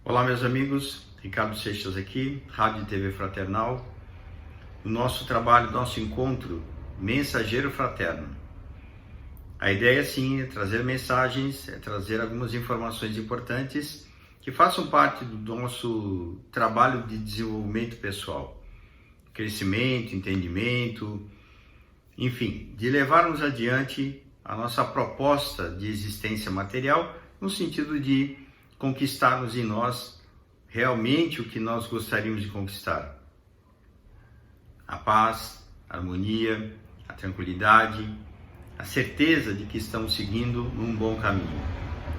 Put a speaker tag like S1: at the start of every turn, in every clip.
S1: Olá, meus amigos, Ricardo Seixas aqui, Rádio e TV Fraternal. O nosso trabalho, nosso encontro, Mensageiro Fraterno. A ideia, sim, é trazer mensagens, é trazer algumas informações importantes que façam parte do nosso trabalho de desenvolvimento pessoal, crescimento, entendimento, enfim, de levarmos adiante a nossa proposta de existência material no sentido de conquistarmos em nós realmente o que nós gostaríamos de conquistar. A paz, a harmonia, a tranquilidade, a certeza de que estamos seguindo num bom caminho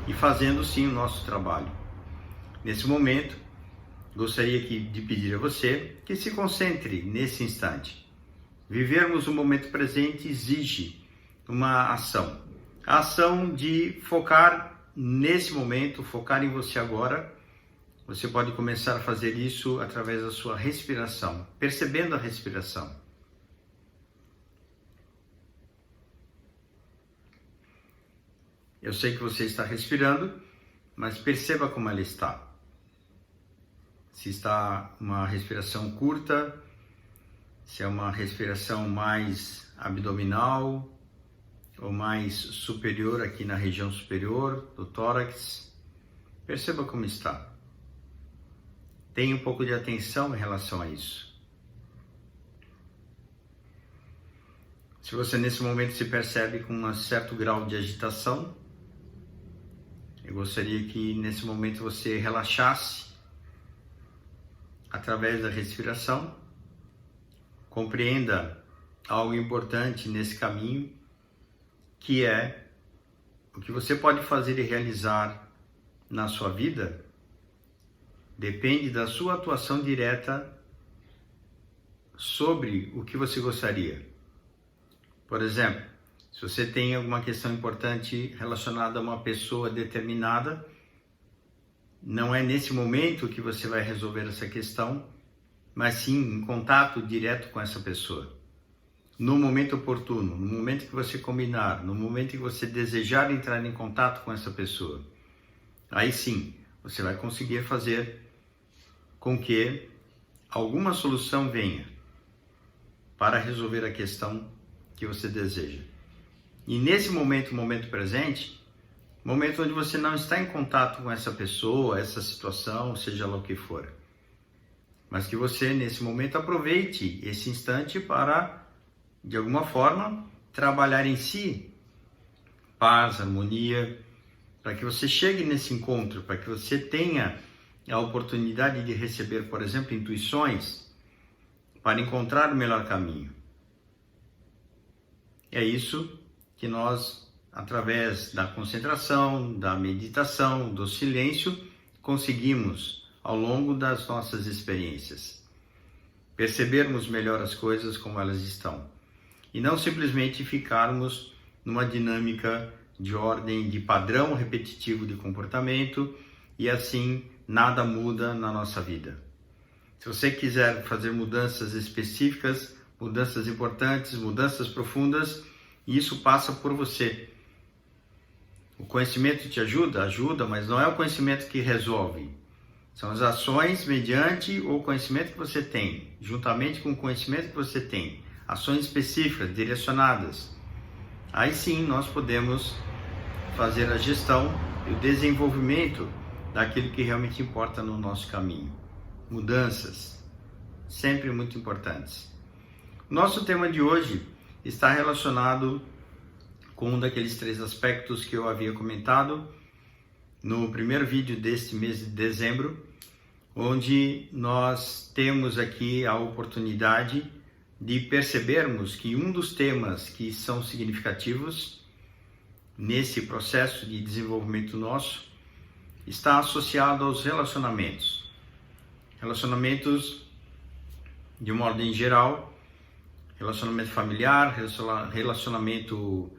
S1: e fazendo sim o nosso trabalho. Nesse momento, gostaria de pedir a você que se concentre nesse instante. Vivermos o momento presente exige uma ação. A ação de focar nesse momento, focar em você agora. Você pode começar a fazer isso através da sua respiração, percebendo a respiração. Eu sei que você está respirando, mas perceba como ela está. Se está uma respiração curta, se é uma respiração mais abdominal ou mais superior aqui na região superior do tórax, perceba como está. Tenha um pouco de atenção em relação a isso. Se você nesse momento se percebe com um certo grau de agitação, eu gostaria que nesse momento você relaxasse através da respiração. Compreenda algo importante nesse caminho, que é o que você pode fazer e realizar na sua vida depende da sua atuação direta sobre o que você gostaria. Por exemplo, se você tem alguma questão importante relacionada a uma pessoa determinada, não é nesse momento que você vai resolver essa questão, mas sim em contato direto com essa pessoa. No momento oportuno, no momento que você combinar, no momento que você desejar entrar em contato com essa pessoa, aí sim, você vai conseguir fazer com que alguma solução venha para resolver a questão que você deseja. E nesse momento, momento presente, momento onde você não está em contato com essa pessoa, essa situação, seja lá o que for, mas que você nesse momento aproveite esse instante para, de alguma forma, trabalhar em si paz, harmonia, para que você chegue nesse encontro, para que você tenha a oportunidade de receber, por exemplo, intuições para encontrar o melhor caminho. É isso que nós, através da concentração, da meditação, do silêncio, conseguimos ao longo das nossas experiências. Percebermos melhor as coisas como elas estão. E não simplesmente ficarmos numa dinâmica de ordem, de padrão repetitivo de comportamento e assim nada muda na nossa vida. Se você quiser fazer mudanças específicas, mudanças importantes, mudanças profundas, isso passa por você. O conhecimento te ajuda? Ajuda, mas não é o conhecimento que resolve. São as ações mediante o conhecimento que você tem, juntamente com o conhecimento que você tem. Ações específicas, direcionadas. Aí sim nós podemos fazer a gestão e o desenvolvimento daquilo que realmente importa no nosso caminho. Mudanças, sempre muito importantes. Nosso tema de hoje está relacionado com um daqueles 3 aspectos que eu havia comentado no primeiro vídeo deste mês de dezembro, onde nós temos aqui a oportunidade de percebermos que um dos temas que são significativos nesse processo de desenvolvimento nosso está associado aos relacionamentos. Relacionamentos de uma ordem geral, relacionamento familiar, relacionamento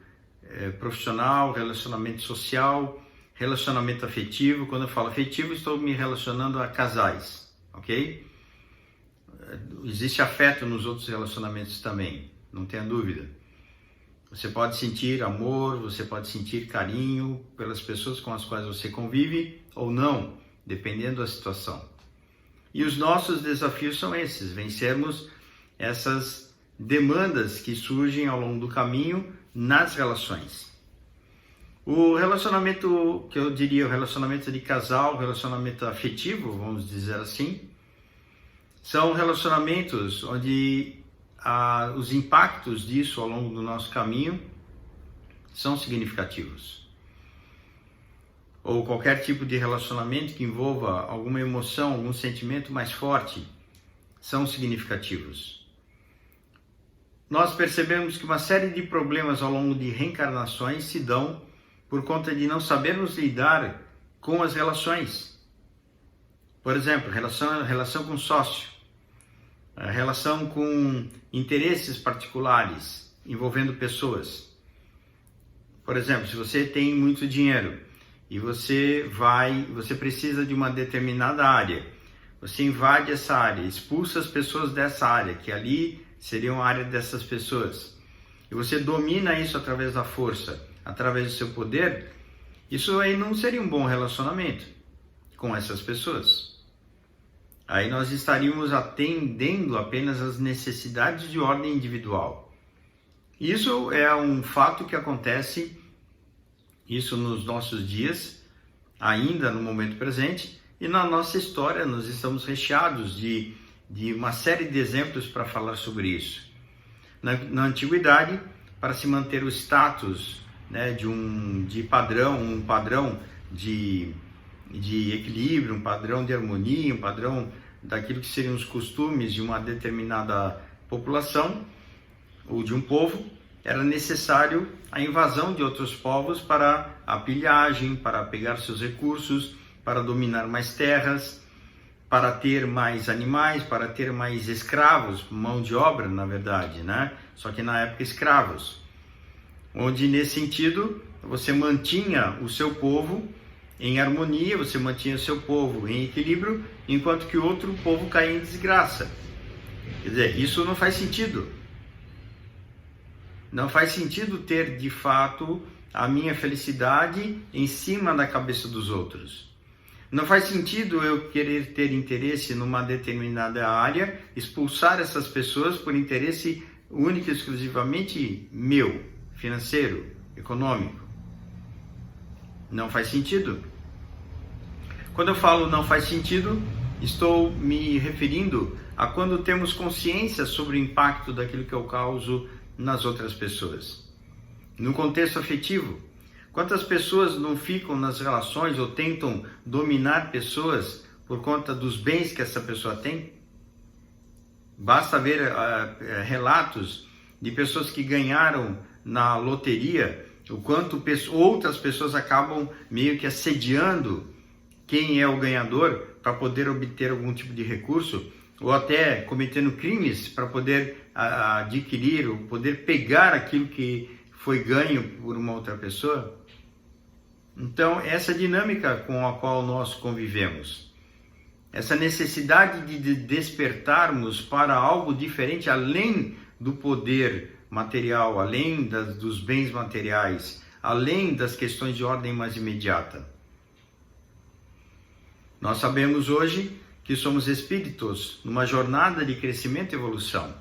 S1: profissional, relacionamento social, relacionamento afetivo. Quando eu falo afetivo, estou me relacionando a casais, ok? Existe afeto nos outros relacionamentos também, não tenha dúvida. Você pode sentir amor, você pode sentir carinho pelas pessoas com as quais você convive ou não, dependendo da situação. E os nossos desafios são esses: vencermos essas demandas que surgem ao longo do caminho nas relações. O relacionamento, que eu diria, o relacionamento de casal, o relacionamento afetivo, vamos dizer assim, são relacionamentos onde os impactos disso ao longo do nosso caminho são significativos. Ou qualquer tipo de relacionamento que envolva alguma emoção, algum sentimento mais forte, são significativos. Nós percebemos que uma série de problemas ao longo de reencarnações se dão por conta de não sabermos lidar com as relações. Por exemplo, relação com sócio, relação com interesses particulares envolvendo pessoas. Por exemplo, se você tem muito dinheiro e você precisa de uma determinada área, você invade essa área, expulsa as pessoas dessa área, que ali seriam a área dessas pessoas, e você domina isso através da força, através do seu poder, isso aí não seria um bom relacionamento com essas pessoas. Aí nós estaríamos atendendo apenas às necessidades de ordem individual. Isso é um fato que acontece, isso nos nossos dias, ainda no momento presente, e na nossa história nós estamos recheados de uma série de exemplos para falar sobre isso. Na antiguidade, para se manter o status, né, de padrão, um padrão de equilíbrio, um padrão de harmonia, um padrão daquilo que seriam os costumes de uma determinada população ou de um povo, era necessário a invasão de outros povos para a pilhagem, para pegar seus recursos, para dominar mais terras, para ter mais animais, para ter mais escravos, mão de obra, na verdade, né? Só que na época escravos, onde nesse sentido você mantinha o seu povo em harmonia, você mantinha o seu povo em equilíbrio, enquanto que outro povo caía em desgraça. Quer dizer, isso não faz sentido. Não faz sentido ter, de fato, a minha felicidade em cima da cabeça dos outros. Não faz sentido eu querer ter interesse numa determinada área, expulsar essas pessoas por interesse único e exclusivamente meu, financeiro, econômico. Não faz sentido. Quando eu falo não faz sentido, estou me referindo a quando temos consciência sobre o impacto daquilo que eu causo nas outras pessoas. No contexto afetivo, quantas pessoas não ficam nas relações ou tentam dominar pessoas por conta dos bens que essa pessoa tem? Basta ver relatos de pessoas que ganharam na loteria, o quanto outras pessoas acabam meio que assediando quem é o ganhador para poder obter algum tipo de recurso, ou até cometendo crimes para poder adquirir, ou poder pegar aquilo que foi ganho por uma outra pessoa. Então, essa dinâmica com a qual nós convivemos, essa necessidade de despertarmos para algo diferente, além do poder material, além dos bens materiais, além das questões de ordem mais imediata. Nós sabemos hoje que somos espíritos numa jornada de crescimento e evolução.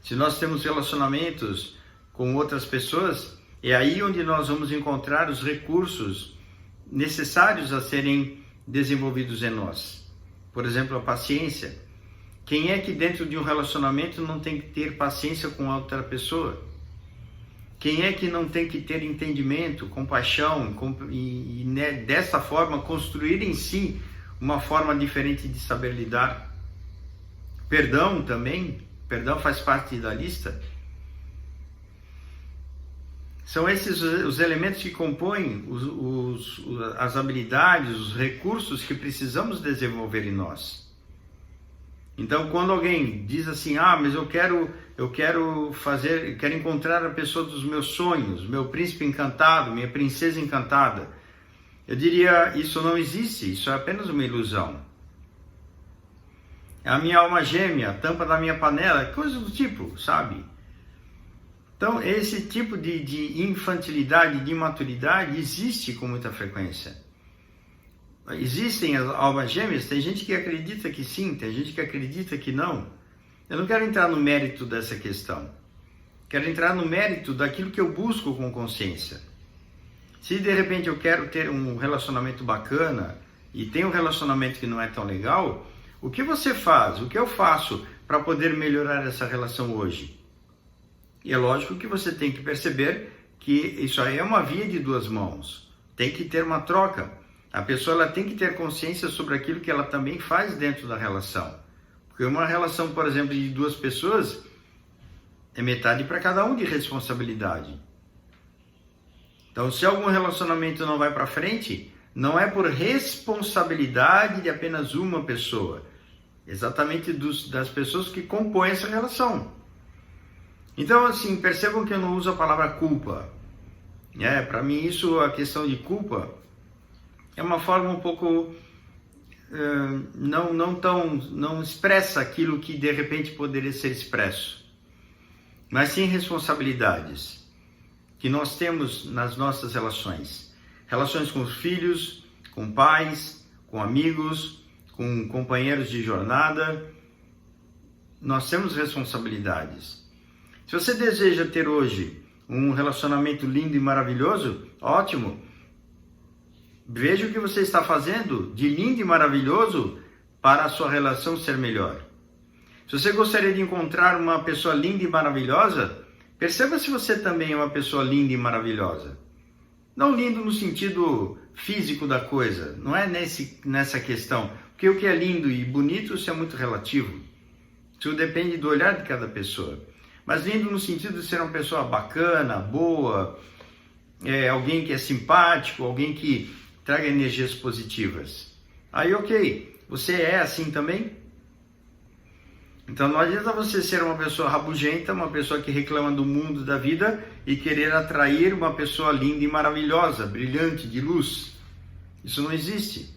S1: Se nós temos relacionamentos com outras pessoas, é aí onde nós vamos encontrar os recursos necessários a serem desenvolvidos em nós. Por exemplo, a paciência. Quem é que dentro de um relacionamento não tem que ter paciência com outra pessoa? Quem é que não tem que ter entendimento, compaixão e dessa forma construir em si uma forma diferente de saber lidar? Perdão também, perdão faz parte da lista. São esses os elementos que compõem as habilidades, os recursos que precisamos desenvolver em nós. Então, quando alguém diz assim, mas eu quero encontrar a pessoa dos meus sonhos, meu príncipe encantado, minha princesa encantada, eu diria, isso não existe, isso é apenas uma ilusão. É a minha alma gêmea, a tampa da minha panela, coisa do tipo, sabe? Então, esse tipo de infantilidade, de imaturidade existe com muita frequência. Existem as almas gêmeas? Tem gente que acredita que sim, tem gente que acredita que não. Eu não quero entrar no mérito dessa questão. Quero entrar no mérito daquilo que eu busco com consciência. Se de repente eu quero ter um relacionamento bacana e tem um relacionamento que não é tão legal, o que você faz? O que eu faço para poder melhorar essa relação hoje? E é lógico que você tem que perceber que isso aí é uma via de duas mãos. Tem que ter uma troca. A pessoa ela tem que ter consciência sobre aquilo que ela também faz dentro da relação. Porque uma relação, por exemplo, de duas pessoas é metade para cada um de responsabilidade. Então, se algum relacionamento não vai para frente, não é por responsabilidade de apenas uma pessoa, exatamente das pessoas que compõem essa relação. Então, assim, percebam que eu não uso a palavra culpa. Para mim, a questão de culpa é uma forma um pouco não expressa aquilo que de repente poderia ser expresso, mas sim responsabilidades que nós temos nas nossas relações com os filhos, com pais, com amigos, com companheiros de jornada. Nós temos responsabilidades. Se você deseja ter hoje um relacionamento lindo e maravilhoso, ótimo. Veja o que você está fazendo de lindo e maravilhoso para a sua relação ser melhor. Se você gostaria de encontrar uma pessoa linda e maravilhosa, perceba se você também é uma pessoa linda e maravilhosa. Não lindo no sentido físico da coisa, não é nessa questão. Porque o que é lindo e bonito, isso é muito relativo. Isso depende do olhar de cada pessoa. Mas lindo no sentido de ser uma pessoa bacana, boa, alguém que é simpático, alguém que traga energias positivas. Aí, ok, você é assim também? Então não adianta você ser uma pessoa rabugenta, uma pessoa que reclama do mundo, da vida, e querer atrair uma pessoa linda e maravilhosa, brilhante, de luz. Isso não existe.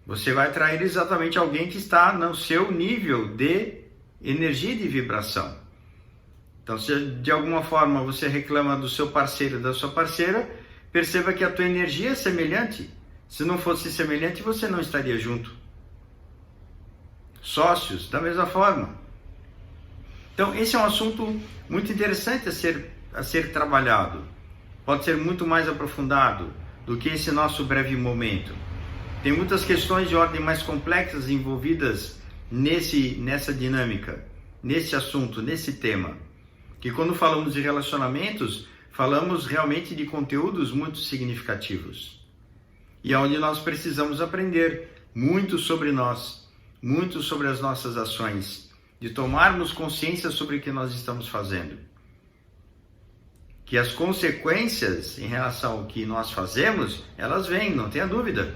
S1: Você vai atrair exatamente alguém que está no seu nível de energia e de vibração. Então, se de alguma forma você reclama do seu parceiro, da sua parceira, perceba que a tua energia é semelhante. Se não fosse semelhante, você não estaria junto. Sócios, da mesma forma. Então, esse é um assunto muito interessante a ser trabalhado. Pode ser muito mais aprofundado do que esse nosso breve momento. Tem muitas questões de ordem mais complexas envolvidas nessa dinâmica, nesse assunto, nesse tema. Que quando falamos de relacionamentos, falamos realmente de conteúdos muito significativos. E é onde nós precisamos aprender muito sobre nós, muito sobre as nossas ações, de tomarmos consciência sobre o que nós estamos fazendo. Que as consequências em relação ao que nós fazemos, elas vêm, não tenha dúvida.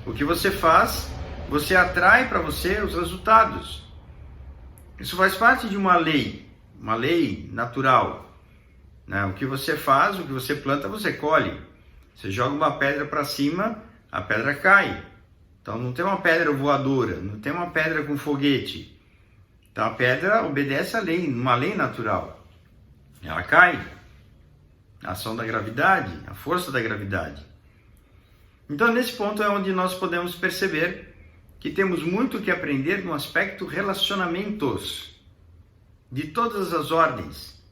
S1: O que você faz, você atrai para você os resultados. Isso faz parte de uma lei natural. Né? O que você faz, o que você planta, você colhe. Você joga uma pedra para cima, a pedra cai. Então não tem uma pedra voadora, não tem uma pedra com foguete. Então a pedra obedece à lei, uma lei natural. Ela cai. A ação da gravidade, a força da gravidade. Então nesse ponto é onde nós podemos perceber que temos muito que aprender no aspecto relacionamentos, de todas as ordens.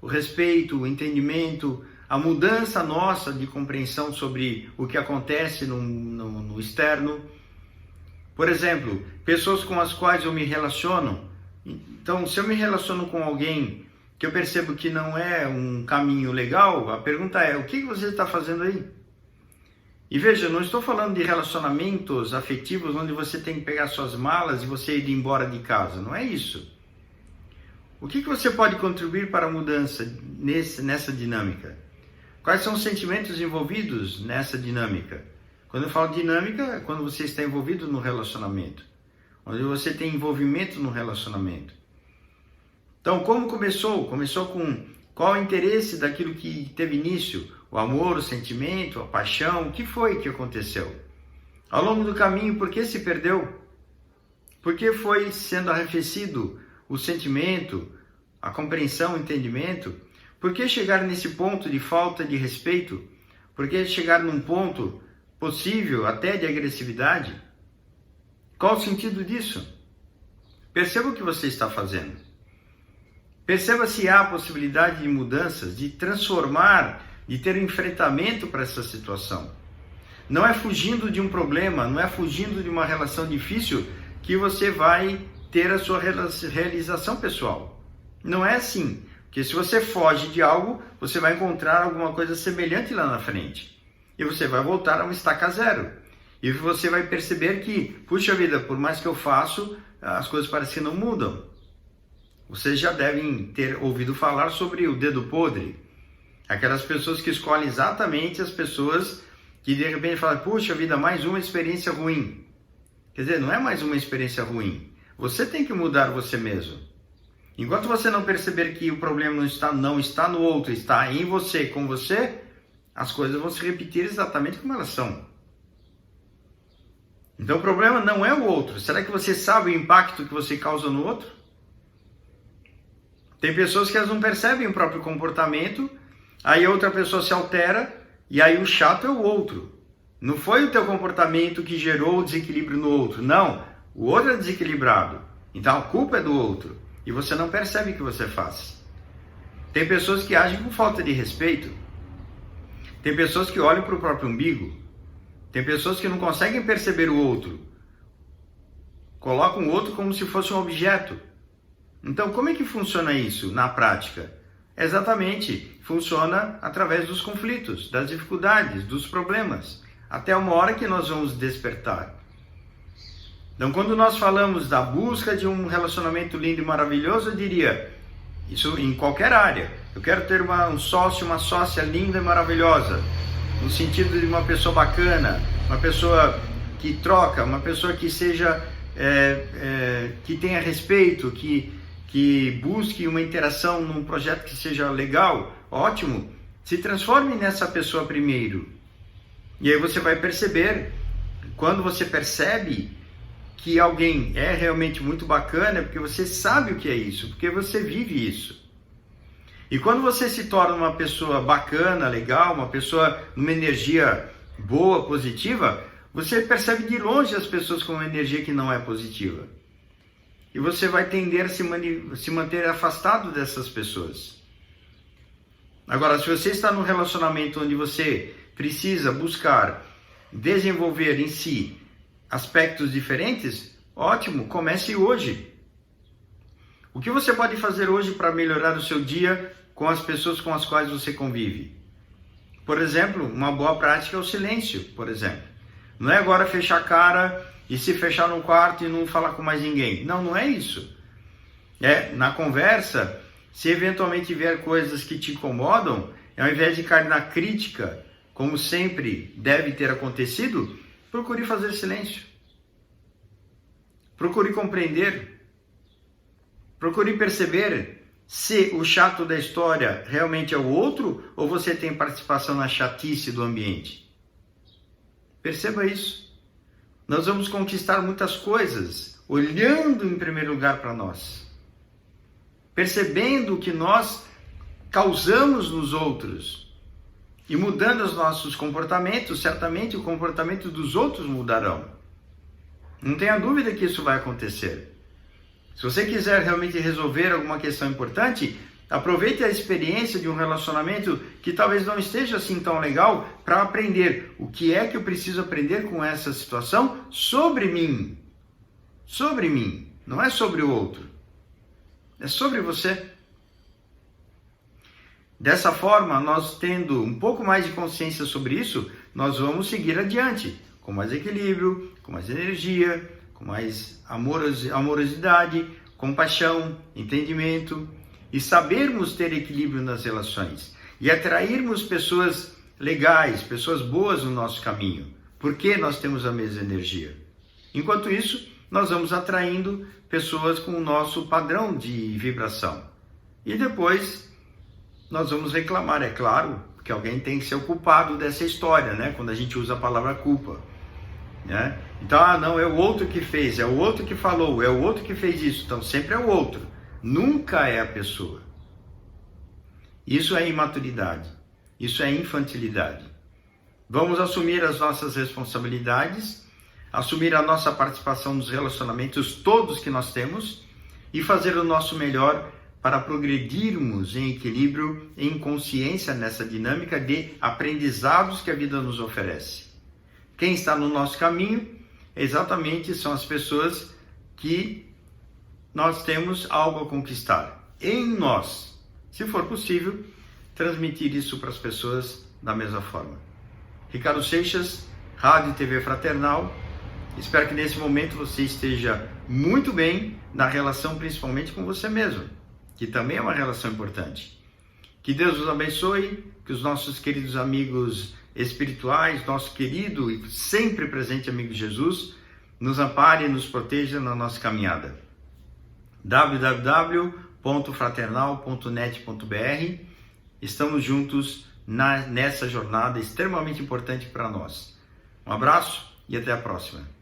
S1: O respeito, o entendimento, a mudança nossa de compreensão sobre o que acontece no externo. Por exemplo, pessoas com as quais eu me relaciono. Então, se eu me relaciono com alguém que eu percebo que não é um caminho legal, a pergunta é, o que você está fazendo aí? E veja, eu não estou falando de relacionamentos afetivos onde você tem que pegar suas malas e você ir embora de casa. Não é isso. O que você pode contribuir para a mudança nessa dinâmica? Quais são os sentimentos envolvidos nessa dinâmica? Quando eu falo dinâmica, é quando você está envolvido no relacionamento. Onde você tem envolvimento no relacionamento. Então, como começou? Começou com qual o interesse daquilo que teve início? O amor, o sentimento, a paixão, o que foi que aconteceu? Ao longo do caminho, por que se perdeu? Por que foi sendo arrefecido o sentimento, a compreensão, o entendimento? Por que chegar nesse ponto de falta de respeito? Por que chegar num ponto, possível até de agressividade. Qual o sentido disso? Perceba o que você está fazendo. Perceba se há possibilidade de mudanças, de transformar, de ter um enfrentamento para essa situação. Não é fugindo de um problema, não é fugindo de uma relação difícil que você vai ter a sua realização pessoal. Não é assim. Porque se você foge de algo, você vai encontrar alguma coisa semelhante lá na frente. E você vai voltar a uma estaca zero. E você vai perceber que, puxa vida, por mais que eu faço, as coisas parecem que não mudam. Vocês já devem ter ouvido falar sobre o dedo podre. Aquelas pessoas que escolhem exatamente as pessoas que de repente falam, puxa vida, mais uma experiência ruim. Quer dizer, não é mais uma experiência ruim. Você tem que mudar você mesmo. Enquanto você não perceber que o problema não está no outro, está em você, com você, as coisas vão se repetir exatamente como elas são. Então o problema não é o outro. Será que você sabe o impacto que você causa no outro? Tem pessoas que elas não percebem o próprio comportamento, aí outra pessoa se altera e aí o chato é o outro. Não foi o teu comportamento que gerou o desequilíbrio no outro. Não, o outro é desequilibrado. Então a culpa é do outro. E você não percebe o que você faz. Tem pessoas que agem com falta de respeito. Tem pessoas que olham para o próprio umbigo. Tem pessoas que não conseguem perceber o outro. Colocam o outro como se fosse um objeto. Então, como é que funciona isso na prática? Exatamente, funciona através dos conflitos, das dificuldades, dos problemas. Até uma hora que nós vamos despertar. Então, quando nós falamos da busca de um relacionamento lindo e maravilhoso, eu diria, isso em qualquer área. Eu quero ter um sócio, uma sócia linda e maravilhosa, no sentido de uma pessoa bacana, uma pessoa que troca, uma pessoa que seja, que tenha respeito, que busque uma interação num projeto que seja legal, ótimo. Se transforme nessa pessoa primeiro. E aí você vai perceber, quando você percebe que alguém é realmente muito bacana, porque você sabe o que é isso, porque você vive isso. E quando você se torna uma pessoa bacana, legal, uma pessoa numa energia boa, positiva, você percebe de longe as pessoas com uma energia que não é positiva. E você vai tender a se manter afastado dessas pessoas. Agora, se você está num relacionamento onde você precisa buscar desenvolver em si aspectos diferentes, ótimo, comece hoje. O que você pode fazer hoje para melhorar o seu dia com as pessoas com as quais você convive? Por exemplo, uma boa prática é o silêncio, por exemplo. Não é agora fechar a cara e se fechar no quarto e não falar com mais ninguém. Não, não é isso. Na conversa, se eventualmente vier coisas que te incomodam, ao invés de cair na crítica, como sempre deve ter acontecido, procure fazer silêncio. Procure compreender. Procure perceber se o chato da história realmente é o outro ou você tem participação na chatice do ambiente. Perceba isso. Nós vamos conquistar muitas coisas olhando em primeiro lugar para nós. Percebendo o que nós causamos nos outros. E mudando os nossos comportamentos, certamente o comportamento dos outros mudarão. Não tenha dúvida que isso vai acontecer. Se você quiser realmente resolver alguma questão importante, aproveite a experiência de um relacionamento que talvez não esteja assim tão legal para aprender o que é que eu preciso aprender com essa situação sobre mim. Sobre mim, não é sobre o outro. É sobre você. Dessa forma, nós tendo um pouco mais de consciência sobre isso, nós vamos seguir adiante, com mais equilíbrio, com mais energia, com mais amorosidade, compaixão, entendimento, e sabermos ter equilíbrio nas relações, e atrairmos pessoas legais, pessoas boas no nosso caminho, porque nós temos a mesma energia. Enquanto isso, nós vamos atraindo pessoas com o nosso padrão de vibração. E depois nós vamos reclamar, é claro, que alguém tem que ser o culpado dessa história, né? Quando a gente usa a palavra culpa, né? Então, não, é o outro que fez, é o outro que falou, é o outro que fez isso. Então, sempre é o outro. Nunca é a pessoa. Isso é imaturidade. Isso é infantilidade. Vamos assumir as nossas responsabilidades, assumir a nossa participação nos relacionamentos todos que nós temos e fazer o nosso melhor para progredirmos em equilíbrio, em consciência nessa dinâmica de aprendizados que a vida nos oferece. Quem está no nosso caminho exatamente são as pessoas que nós temos algo a conquistar em nós. Se for possível, transmitir isso para as pessoas da mesma forma. Ricardo Seixas, Rádio e TV Fraternal. Espero que nesse momento você esteja muito bem na relação principalmente com você mesmo, que também é uma relação importante. Que Deus os abençoe, que os nossos queridos amigos espirituais, nosso querido e sempre presente amigo Jesus, nos ampare e nos proteja na nossa caminhada. www.fraternal.net.br. Estamos juntos nessa jornada extremamente importante para nós. Um abraço e até a próxima.